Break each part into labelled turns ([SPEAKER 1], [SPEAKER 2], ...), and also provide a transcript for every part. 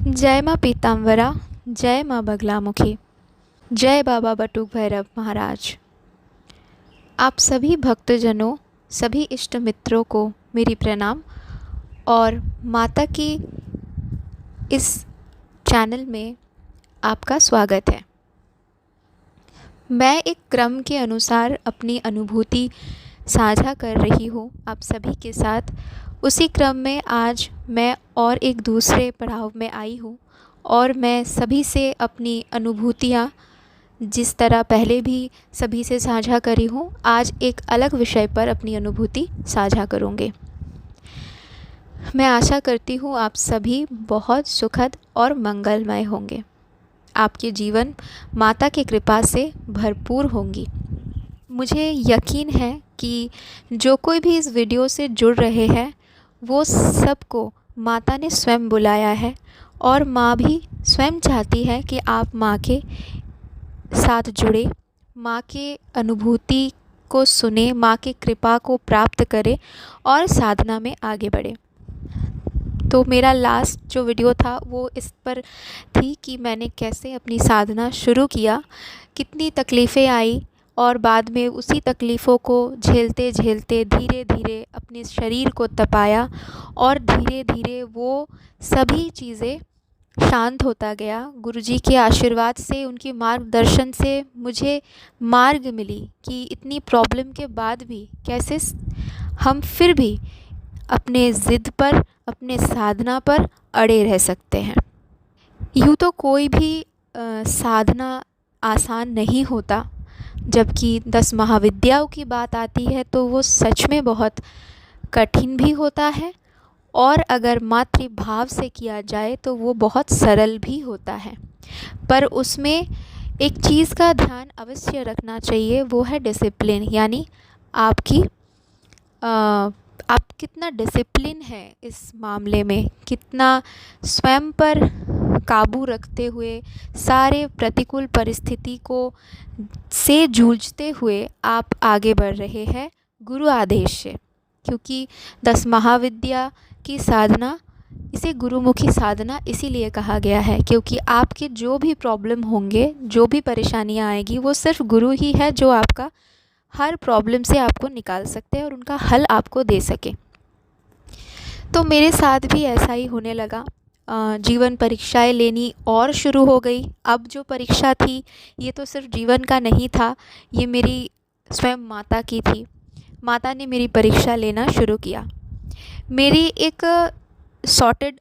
[SPEAKER 1] जय माँ पीताम्बरा, जय माँ बगलामुखी, जय बाबा बटुक भैरव महाराज। आप सभी भक्तजनों, सभी इष्ट मित्रों को मेरी प्रणाम। और माता की इस चैनल में आपका स्वागत है। मैं एक क्रम के अनुसार अपनी अनुभूति साझा कर रही हूँ आप सभी के साथ। उसी क्रम में आज मैं और एक दूसरे पड़ाव में आई हूँ और मैं सभी से अपनी अनुभूतियाँ जिस तरह पहले भी सभी से साझा करी हूँ, आज एक अलग विषय पर अपनी अनुभूति साझा करूँगी। मैं आशा करती हूँ आप सभी बहुत सुखद और मंगलमय होंगे। आपके जीवन माता की कृपा से भरपूर होंगी। मुझे यकीन है कि जो कोई भी इस वीडियो से जुड़ रहे हैं वो सबको माता ने स्वयं बुलाया है और माँ भी स्वयं चाहती है कि आप माँ के साथ जुड़े, माँ के अनुभूति को सुने, माँ की कृपा को प्राप्त करें और साधना में आगे बढ़े। तो मेरा लास्ट जो वीडियो था वो इस पर थी कि मैंने कैसे अपनी साधना शुरू किया, कितनी तकलीफ़ें आई और बाद में उसी तकलीफ़ों को झेलते झेलते धीरे धीरे अपने शरीर को तपाया और धीरे धीरे वो सभी चीज़ें शांत होता गया। गुरुजी के आशीर्वाद से, उनके मार्गदर्शन से मुझे मार्ग मिली कि इतनी प्रॉब्लम के बाद भी कैसे हम फिर भी अपने ज़िद पर, अपने साधना पर अड़े रह सकते हैं। यूँ तो कोई भी साधना आसान नहीं होता, जबकि 10 महाविद्याओं की बात आती है तो वो सच में बहुत कठिन भी होता है और अगर मातृभाव से किया जाए तो वो बहुत सरल भी होता है। पर उसमें एक चीज़ का ध्यान अवश्य रखना चाहिए, वो है डिसिप्लिन। यानी आप कितना डिसिप्लिन है इस मामले में, कितना स्वयं पर काबू रखते हुए सारे प्रतिकूल परिस्थिति को से जूझते हुए आप आगे बढ़ रहे हैं गुरु आदेश से। क्योंकि 10 महाविद्या की साधना, इसे गुरुमुखी साधना इसीलिए कहा गया है क्योंकि आपके जो भी प्रॉब्लम होंगे, जो भी परेशानियां आएगी, वो सिर्फ गुरु ही है जो आपका हर प्रॉब्लम से आपको निकाल सकते हैं और उनका हल आपको दे सके। तो मेरे साथ भी ऐसा ही होने लगा। जीवन परीक्षाएं लेनी और शुरू हो गई। अब जो परीक्षा थी ये तो सिर्फ जीवन का नहीं था, ये मेरी स्वयं माता की थी। माता ने मेरी परीक्षा लेना शुरू किया। मेरी एक सॉर्टेड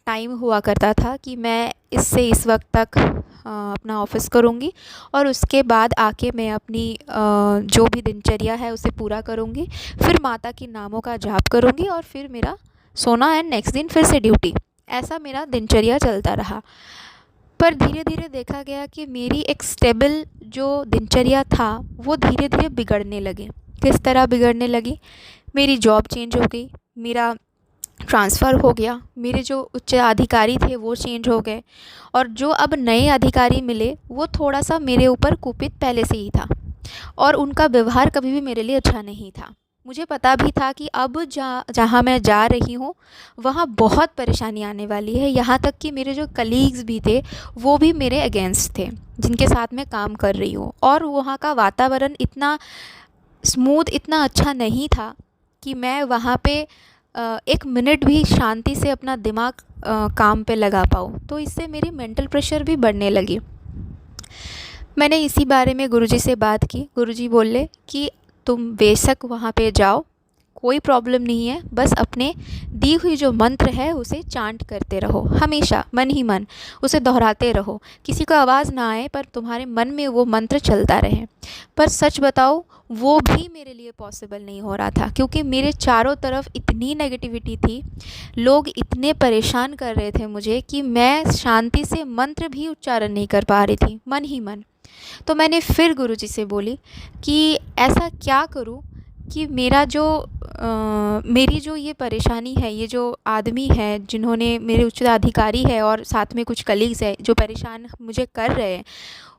[SPEAKER 1] टाइम हुआ करता था कि मैं इससे इस वक्त तक अपना ऑफिस करूँगी और उसके बाद आके मैं अपनी जो भी दिनचर्या है उसे पूरा करूँगी, फिर माता के नामों का जाप करूँगी और फिर मेरा सोना एंड नेक्स्ट दिन फिर से ड्यूटी। ऐसा मेरा दिनचर्या चलता रहा। पर धीरे धीरे देखा गया कि मेरी एक स्टेबल जो दिनचर्या था वो धीरे धीरे बिगड़ने लगी। किस तरह बिगड़ने लगी? मेरी जॉब चेंज हो गई, मेरा ट्रांसफ़र हो गया, मेरे जो उच्च अधिकारी थे वो चेंज हो गए और जो अब नए अधिकारी मिले वो थोड़ा सा मेरे ऊपर कुपित पहले से ही था और उनका व्यवहार कभी भी मेरे लिए अच्छा नहीं था। मुझे पता भी था कि अब जहाँ मैं जा रही हूँ वहाँ बहुत परेशानी आने वाली है। यहाँ तक कि मेरे जो कलीग्स भी थे वो भी मेरे अगेंस्ट थे जिनके साथ मैं काम कर रही हूँ, और वहाँ का वातावरण इतना स्मूथ, इतना अच्छा नहीं था कि मैं वहाँ पे एक मिनट भी शांति से अपना दिमाग काम पे लगा पाऊँ। तो इससे मेरी मेंटल प्रेशर भी बढ़ने लगी। मैंने इसी बारे में गुरुजी से बात की। गुरुजी बोले कि तुम बेशक वहाँ पे जाओ, कोई प्रॉब्लम नहीं है, बस अपने दी हुई जो मंत्र है उसे चांट करते रहो, हमेशा मन ही मन उसे दोहराते रहो, किसी को आवाज़ ना आए पर तुम्हारे मन में वो मंत्र चलता रहे। पर सच बताओ वो भी मेरे लिए पॉसिबल नहीं हो रहा था क्योंकि मेरे चारों तरफ इतनी नेगेटिविटी थी, लोग इतने परेशान कर रहे थे मुझे कि मैं शांति से मंत्र भी उच्चारण नहीं कर पा रही थी, मन ही मन। तो मैंने फिर गुरुजी से बोली कि ऐसा क्या करूं कि मेरी जो ये परेशानी है, ये जो आदमी है जिन्होंने, मेरे उच्च अधिकारी है और साथ में कुछ कलीग्स है जो परेशान मुझे कर रहे हैं,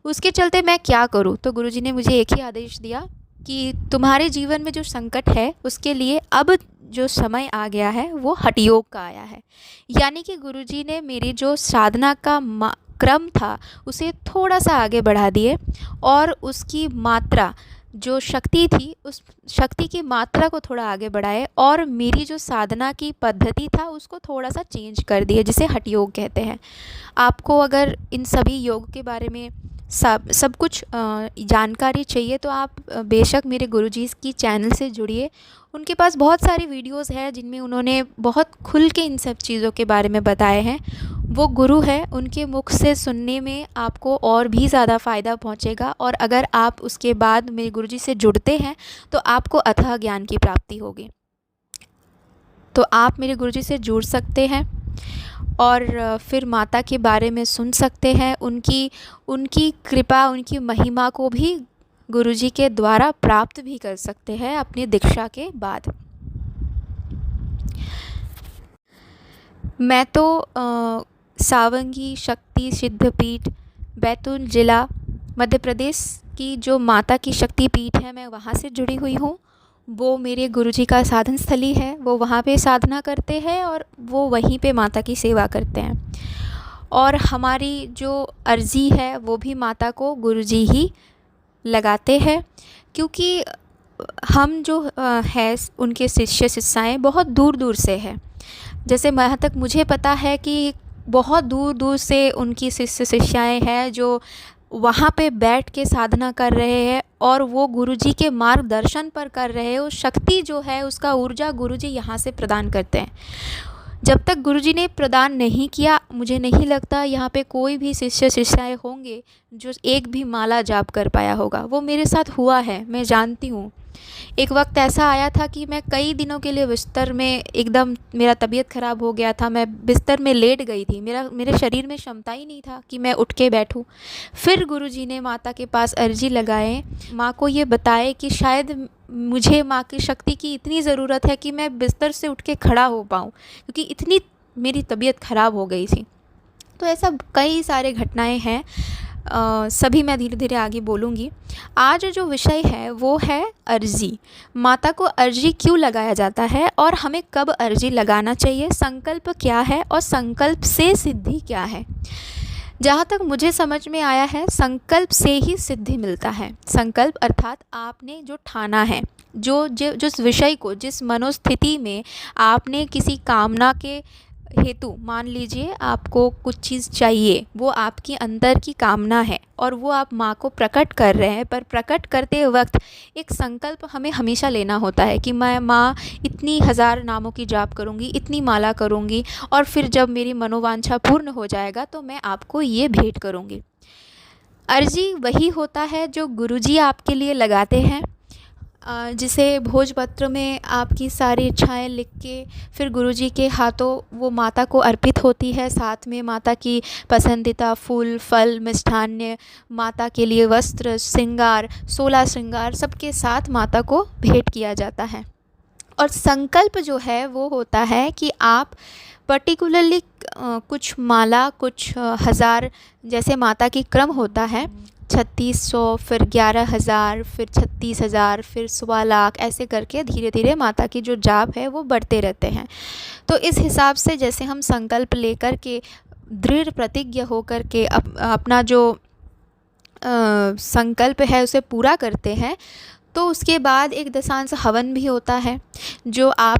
[SPEAKER 1] उसके चलते मैं क्या करूं। तो गुरुजी ने मुझे एक ही आदेश दिया कि तुम्हारे जीवन में जो संकट है उसके लिए अब जो समय आ गया है वो हठ योग का आया है। यानी कि गुरुजी ने मेरी जो साधना का क्रम था उसे थोड़ा सा आगे बढ़ा दिए और उसकी मात्रा, जो शक्ति थी उस शक्ति की मात्रा को थोड़ा आगे बढ़ाए और मेरी जो साधना की पद्धति था उसको थोड़ा सा चेंज कर दिए, जिसे हठ योग कहते हैं। आपको अगर इन सभी योग के बारे में सब कुछ जानकारी चाहिए तो आप बेशक मेरे गुरुजी की चैनल से जुड़िए। उनके पास बहुत सारी वीडियोस हैं जिनमें उन्होंने बहुत खुल के इन सब चीज़ों के बारे में बताए हैं। वो गुरु है, उनके मुख से सुनने में आपको और भी ज़्यादा फ़ायदा पहुंचेगा और अगर आप उसके बाद मेरे गुरुजी से जुड़ते हैं तो आपको अथाह ज्ञान की प्राप्ति होगी। तो आप मेरे गुरुजी से जुड़ सकते हैं और फिर माता के बारे में सुन सकते हैं। उनकी कृपा, उनकी महिमा को भी गुरुजी के द्वारा प्राप्त भी कर सकते हैं अपनी दीक्षा के बाद। मैं तो सावंगी शक्ति सिद्धपीठ, बैतूल जिला, मध्य प्रदेश की जो माता की शक्ति पीठ है, मैं वहाँ से जुड़ी हुई हूँ। वो मेरे गुरुजी का साधन स्थली है, वो वहाँ पे साधना करते हैं और वो वहीं पे माता की सेवा करते हैं। और हमारी जो अर्ज़ी है वो भी माता को गुरुजी ही लगाते हैं, क्योंकि हम जो है उनके शिष्य शिष्याएँ बहुत दूर दूर से हैं। जैसे वहाँ तक मुझे पता है कि बहुत दूर दूर से उनकी शिष्य शिष्याएँ हैं जो वहाँ पे बैठ के साधना कर रहे हैं और वो गुरुजी के मार्गदर्शन पर कर रहे हैं। उस शक्ति जो है उसका ऊर्जा गुरुजी यहाँ से प्रदान करते हैं। जब तक गुरुजी ने प्रदान नहीं किया, मुझे नहीं लगता यहाँ पे कोई भी शिष्य शिष्याएँ होंगे जो एक भी माला जाप कर पाया होगा। वो मेरे साथ हुआ है, मैं जानती हूँ। एक वक्त ऐसा आया था कि मैं कई दिनों के लिए बिस्तर में, एकदम मेरा तबीयत ख़राब हो गया था, मैं बिस्तर में लेट गई थी, मेरे शरीर में क्षमता ही नहीं था कि मैं उठ के बैठूं। फिर गुरुजी ने माता के पास अर्जी लगाए, माँ को ये बताए कि शायद मुझे माँ की शक्ति की इतनी ज़रूरत है कि मैं बिस्तर से उठ के खड़ा हो पाऊँ, क्योंकि इतनी मेरी तबीयत ख़राब हो गई थी। तो ऐसा कई सारे घटनाएं हैं, सभी मैं धीरे धीरे आगे बोलूँगी। आज जो विषय है वो है अर्जी। माता को अर्जी क्यों लगाया जाता है और हमें कब अर्जी लगाना चाहिए, संकल्प क्या है और संकल्प से सिद्धि क्या है। जहाँ तक मुझे समझ में आया है, संकल्प से ही सिद्धि मिलता है। संकल्प अर्थात आपने जो ठाना है, जो जिस विषय को, जिस मनोस्थिति में आपने किसी कामना के हेतु, मान लीजिए आपको कुछ चीज़ चाहिए, वो आपकी अंदर की कामना है और वो आप माँ को प्रकट कर रहे हैं, पर प्रकट करते वक्त एक संकल्प हमें हमेशा लेना होता है कि मैं माँ इतनी 1000 नामों की जाप करूँगी, इतनी माला करूँगी और फिर जब मेरी मनोवांछा पूर्ण हो जाएगा तो मैं आपको ये भेंट करूँगी। अर्जी वही होता है जो गुरुजी आपके लिए लगाते हैं, जिसे भोजपत्र में आपकी सारी इच्छाएं लिख के फिर गुरुजी के हाथों वो माता को अर्पित होती है। साथ में माता की पसंदीदा फूल, फल, मिष्ठान्य, माता के लिए वस्त्र, श्रृंगार, 16 श्रृंगार सबके साथ माता को भेंट किया जाता है। और संकल्प जो है वो होता है कि आप पर्टिकुलरली कुछ माला, कुछ 1000, जैसे माता की क्रम होता है 3600, फिर 11,000, फिर 36,000, फिर 1.25 लाख, ऐसे करके धीरे धीरे माता की जो जाप है वो बढ़ते रहते हैं। तो इस हिसाब से जैसे हम संकल्प लेकर के दृढ़ प्रतिज्ञ होकर के अपना जो संकल्प है उसे पूरा करते हैं, तो उसके बाद एक दशांश हवन भी होता है, जो आप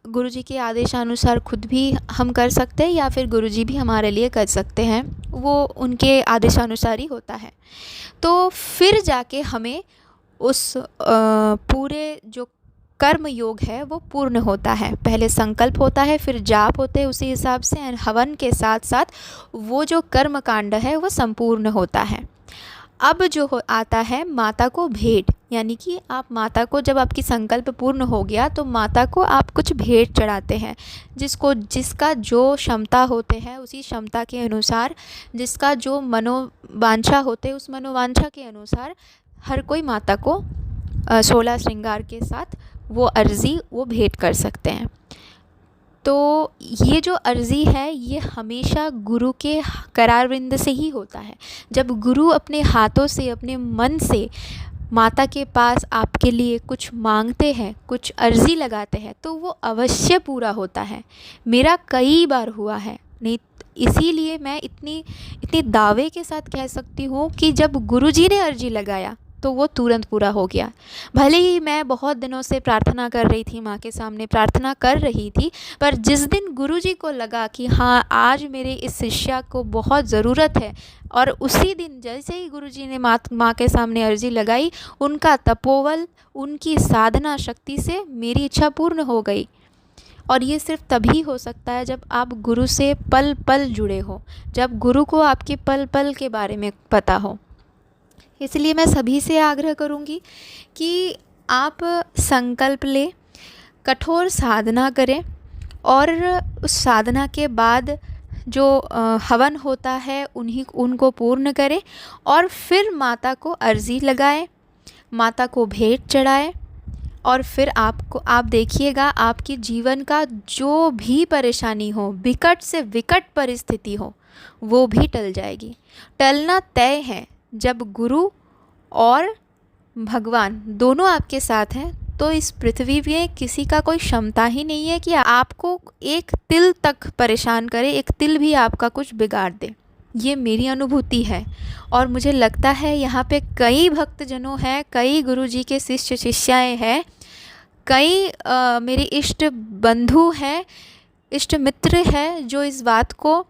[SPEAKER 1] गुरुजी के आदेशानुसार खुद भी हम कर सकते हैं या फिर गुरुजी भी हमारे लिए कर सकते हैं, वो उनके आदेशानुसार ही होता है। तो फिर जाके हमें उस पूरे जो कर्म योग है वो पूर्ण होता है। पहले संकल्प होता है, फिर जाप होते हैं उसी हिसाब से, हवन के साथ साथ वो जो कर्म कांड है वो संपूर्ण होता है। अब जो आता है माता को भेंट, यानी कि आप माता को, जब आपकी संकल्प पूर्ण हो गया तो माता को आप कुछ भेंट चढ़ाते हैं, जिसका जो क्षमता होते हैं उसी क्षमता के अनुसार, जिसका जो मनोवांछा होते उस मनोवांछा के अनुसार हर कोई माता को 16 श्रृंगार के साथ वो अर्जी वो भेंट कर सकते हैं। तो ये जो अर्जी है ये हमेशा गुरु के करारविंद से ही होता है। जब गुरु अपने हाथों से, अपने मन से माता के पास आपके लिए कुछ मांगते हैं, कुछ अर्ज़ी लगाते हैं, तो वो अवश्य पूरा होता है। मेरा कई बार हुआ है। नहीं, इसीलिए मैं इतनी इतनी दावे के साथ कह सकती हूँ कि जब गुरुजी ने अर्ज़ी लगाया तो वो तुरंत पूरा हो गया। भले ही मैं बहुत दिनों से प्रार्थना कर रही थी, माँ के सामने प्रार्थना कर रही थी, पर जिस दिन गुरुजी को लगा कि हाँ, आज मेरे इस शिष्या को बहुत ज़रूरत है, और उसी दिन जैसे ही गुरुजी ने माँ के सामने अर्ज़ी लगाई, उनका तपोबल, उनकी साधना शक्ति से मेरी इच्छा पूर्ण हो गई। और ये सिर्फ तभी हो सकता है जब आप गुरु से पल पल जुड़े हो, जब गुरु को आपके पल पल के बारे में पता हो। इसलिए मैं सभी से आग्रह करूँगी कि आप संकल्प लें, कठोर साधना करें, और उस साधना के बाद जो हवन होता है उनको पूर्ण करें, और फिर माता को अर्ज़ी लगाएं, माता को भेंट चढ़ाएं, और फिर आप देखिएगा आपकी जीवन का जो भी परेशानी हो, विकट से विकट परिस्थिति हो, वो भी टल जाएगी। टलना तय है। जब गुरु और भगवान दोनों आपके साथ हैं तो इस पृथ्वी में किसी का कोई क्षमता ही नहीं है कि आपको एक तिल तक परेशान करे, एक तिल भी आपका कुछ बिगाड़ दे। ये मेरी अनुभूति है, और मुझे लगता है यहाँ पे कई भक्तजनों हैं, कई गुरुजी के शिष्य शिष्याएँ हैं, कई मेरे इष्ट बंधु हैं, इष्ट मित्र हैं जो इस बात को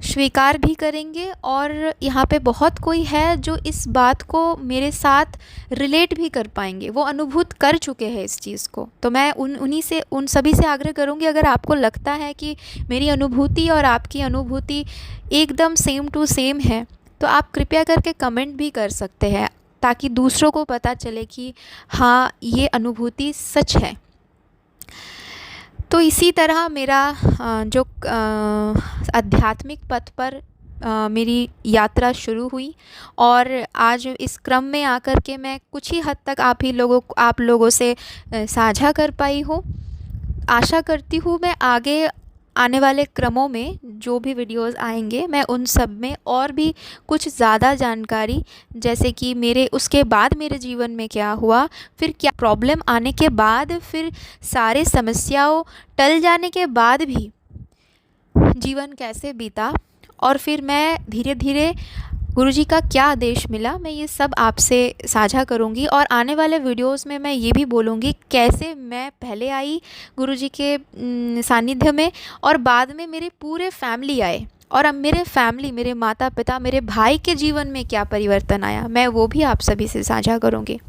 [SPEAKER 1] स्वीकार भी करेंगे, और यहाँ पे बहुत कोई है जो इस बात को मेरे साथ रिलेट भी कर पाएंगे, वो अनुभूत कर चुके हैं इस चीज़ को। तो मैं उन सभी से आग्रह करूँगी, अगर आपको लगता है कि मेरी अनुभूति और आपकी अनुभूति एकदम सेम टू सेम है, तो आप कृपया करके कमेंट भी कर सकते हैं, ताकि दूसरों को पता चले कि हाँ, ये अनुभूति सच है। तो इसी तरह मेरा जो आध्यात्मिक पथ पर मेरी यात्रा शुरू हुई, और आज इस क्रम में आकर के मैं कुछ ही हद तक आप लोगों से साझा कर पाई हूँ। आशा करती हूँ मैं आगे आने वाले क्रमों में जो भी वीडियोस आएंगे, मैं उन सब में और भी कुछ ज़्यादा जानकारी, जैसे कि उसके बाद मेरे जीवन में क्या हुआ, फिर क्या प्रॉब्लम आने के बाद, फिर सारे समस्याओं टल जाने के बाद भी जीवन कैसे बीता, और फिर मैं धीरे धीरे गुरुजी का क्या आदेश मिला, मैं ये सब आपसे साझा करूँगी। और आने वाले वीडियोस में मैं ये भी बोलूँगी कैसे मैं पहले आई गुरुजी के सानिध्य में, और बाद में मेरे पूरे फैमिली आए, और अब मेरे माता पिता, मेरे भाई के जीवन में क्या परिवर्तन आया, मैं वो भी आप सभी से साझा करूँगी।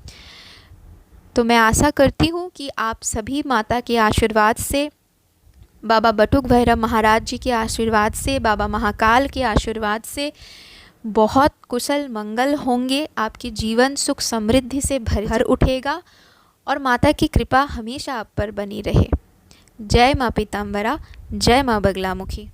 [SPEAKER 1] तो मैं आशा करती हूँ कि आप सभी माता के आशीर्वाद से, बाबा बटुक भैरव महाराज जी के आशीर्वाद से, बाबा महाकाल के आशीर्वाद से बहुत कुशल मंगल होंगे, आपकी जीवन सुख समृद्धि से भर उठेगा, और माता की कृपा हमेशा आप पर बनी रहे। जय माँ पीताम्बरा, जय माँ बगलामुखी।